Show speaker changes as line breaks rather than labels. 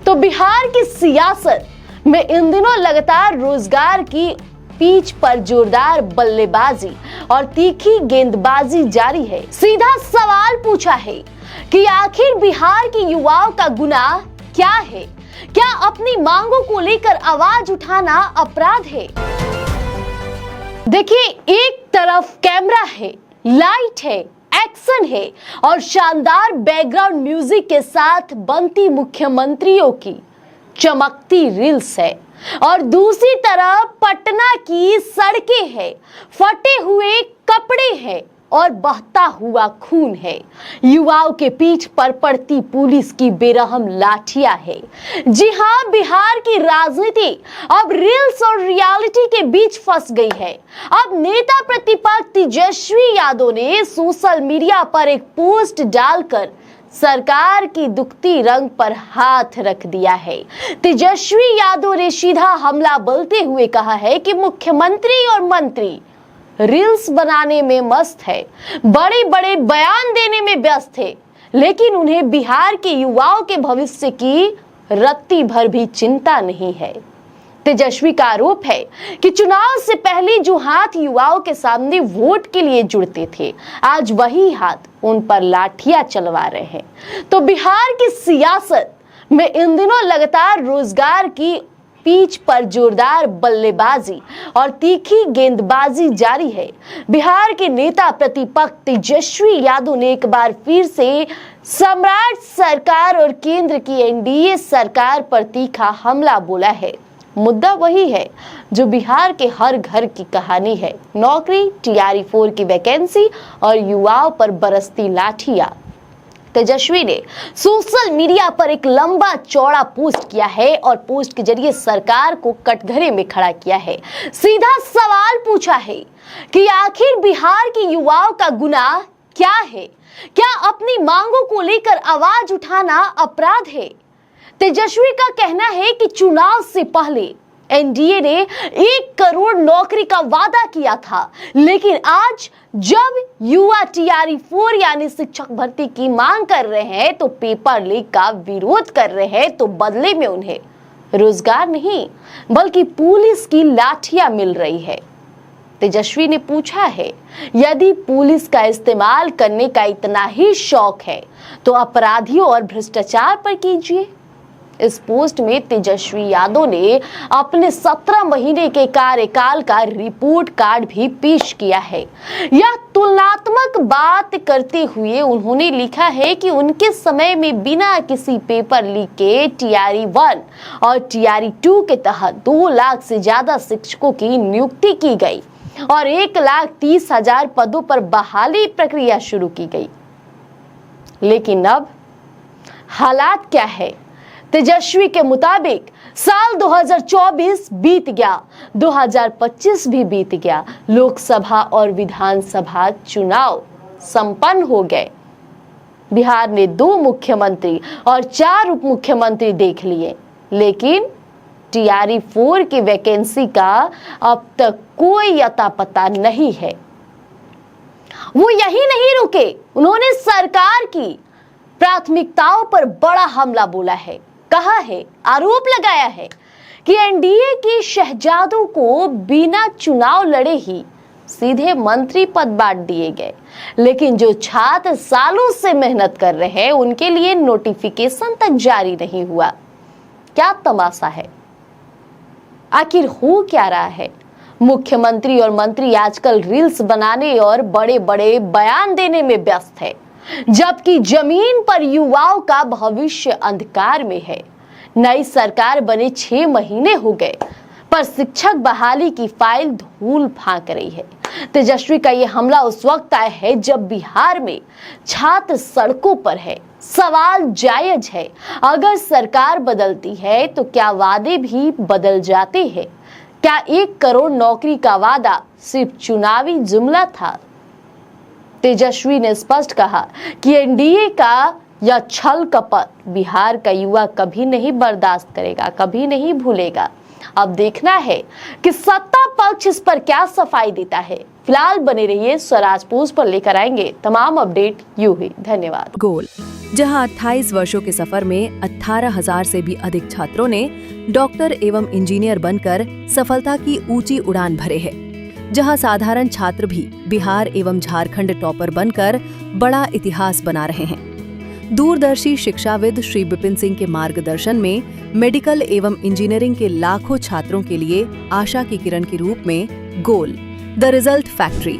तो बिहार की सियासत में इन दिनों लगातार रोजगार की पिच पर जोरदार बल्लेबाजी और तीखी गेंदबाजी जारी है। सीधा सवाल पूछा है कि आखिर बिहार के युवाओं का गुनाह क्या है? क्या अपनी मांगों को लेकर आवाज उठाना अपराध है? देखिए, एक तरफ कैमरा है, लाइट है, एक्शन है और शानदार बैकग्राउंड म्यूजिक के साथ बनती मुख्यमंत्रियों की चमकती रील्स है और दूसरी तरफ पटना की सड़कें हैं, फटे हुए कपड़े हैं और बहता हुआ खून है। युवाओं के पीठ पर पड़ती पुलिस की बेरहम लाठियां है। जी हां, बिहार की राजनीति अब रील्स और रियलिटी के बीच फंस गई है। अब नेता प्रतिपक्ष तेजस्वी यादव ने सोशल मीडिया पर एक पोस्ट डालकर सरकार की दुखती रंग पर हाथ रख दिया है। तेजस्वी यादव ने सीधा हमला बोलते हुए कहा है कि मुख्यमंत्री और मंत्री रील्स बनाने में मस्त है, बड़े बड़े बयान देने में व्यस्त है, लेकिन उन्हें बिहार के युवाओं के भविष्य की रत्ती भर भी चिंता नहीं है। तेजस्वी का आरोप है कि चुनाव से पहले जो हाथ युवाओं के सामने वोट के लिए जुड़ते थे, आज वही हाथ उन पर लाठियां चलवा रहे हैं। तो बिहार की सियासत में इन दिनों लगातार रोजगार की पिच पर जोरदार बल्लेबाजी और तीखी गेंदबाजी जारी है। बिहार के नेता प्रतिपक्ष तेजस्वी यादव ने एक बार फिर से सम्राट सरकार और केंद्र की एनडीए सरकार पर तीखा हमला बोला है। मुद्दा वही है जो बिहार के हर घर की कहानी है, नौकरी, टीआरई 4 की वैकेंसी और युवाओं पर बरसती लाठियां। तेजस्वी ने सोशल मीडिया पर एक लंबा चौड़ा पोस्ट किया है और पोस्ट के जरिए सरकार को कटघरे में खड़ा किया है। सीधा सवाल पूछा है कि आखिर बिहार के युवाओं का गुनाह क्या है? क्या अपनी मांगों को लेकर आवाज उठाना अपराध है? तेजस्वी का कहना है कि चुनाव से पहले एनडीए ने 1 करोड़ नौकरी का वादा किया था, लेकिन आज जब युवा टीआरई 4 यानी शिक्षक भर्ती की मांग कर रहे हैं तो पेपर लीक का विरोध कर रहे हैं, तो बदले में उन्हें रोजगार नहीं बल्कि पुलिस की लाठियां मिल रही है। तेजस्वी ने पूछा है, यदि पुलिस का इस्तेमाल करने का इतना ही शौक है तो अपराधियों और भ्रष्टाचार पर कीजिए। इस पोस्ट में तेजस्वी यादव ने अपने 17 महीने के कार्यकाल का रिपोर्ट कार्ड भी पेश किया है। यह तुलनात्मक बात करते हुए उन्होंने लिखा है कि उनके समय में बिना किसी पेपर लीक के टीआरई 1 और टीआरई 2 के तहत 2 लाख से ज्यादा शिक्षकों की नियुक्ति की गई और 1,30,000 पदों पर बहाली प्रक्रिया शुरू की गई। लेकिन अब हालात क्या है? तेजस्वी के मुताबिक साल 2024 बीत गया, 2025 भी बीत गया, लोकसभा और विधानसभा चुनाव संपन्न हो गए। बिहार ने 2 मुख्यमंत्री और 4 उप मुख्यमंत्री देख लिए, लेकिन टीआरई 4 की वैकेंसी का अब तक कोई अता पता नहीं है। वो यही नहीं रुके, उन्होंने सरकार की प्राथमिकताओं पर बड़ा हमला बोला है। कहा है, आरोप लगाया है कि एनडीए के शहजादों को बिना चुनाव लड़े ही सीधे मंत्री पद बांट दिए गए, लेकिन जो छात्र सालों से मेहनत कर रहे हैं उनके लिए नोटिफिकेशन तक जारी नहीं हुआ। क्या तमाशा है? आखिर हो क्या रहा है? मुख्यमंत्री और मंत्री आजकल रील्स बनाने और बड़े बड़े बयान देने में व्यस्त है, जबकि जमीन पर युवाओं का भविष्य अंधकार में है। नई सरकार बने 6 महीने हो गए, पर शिक्षक बहाली की फाइल धूल फांक रही है। तेजस्वी का यह हमला उस वक्त आया है जब बिहार में छात्र सड़कों पर है। सवाल जायज है, अगर सरकार बदलती है तो क्या वादे भी बदल जाते हैं? क्या 1 करोड़ नौकरी का वादा सिर्फ चुनावी जुमला था? तेजस्वी ने स्पष्ट कहा कि एनडीए का यह छल कपट बिहार का युवा कभी नहीं बर्दाश्त करेगा, कभी नहीं भूलेगा। अब देखना है कि सत्ता पक्ष इस पर क्या सफाई देता है। फिलहाल बने रहिए स्वराज पोस्ट पर, लेकर आएंगे तमाम अपडेट यूं ही। धन्यवाद।
गोल, जहां 28 वर्षों के सफर में 18,000 से भी अधिक छात्रों ने डॉक्टर एवं इंजीनियर बनकर सफलता की ऊंची उड़ान भरे है, जहां साधारण छात्र भी बिहार एवं झारखंड टॉपर बनकर बड़ा इतिहास बना रहे हैं। दूरदर्शी शिक्षाविद श्री विपिन सिंह के मार्गदर्शन में मेडिकल एवं इंजीनियरिंग के लाखों छात्रों के लिए आशा की किरण के रूप में गोल, द रिजल्ट फैक्ट्री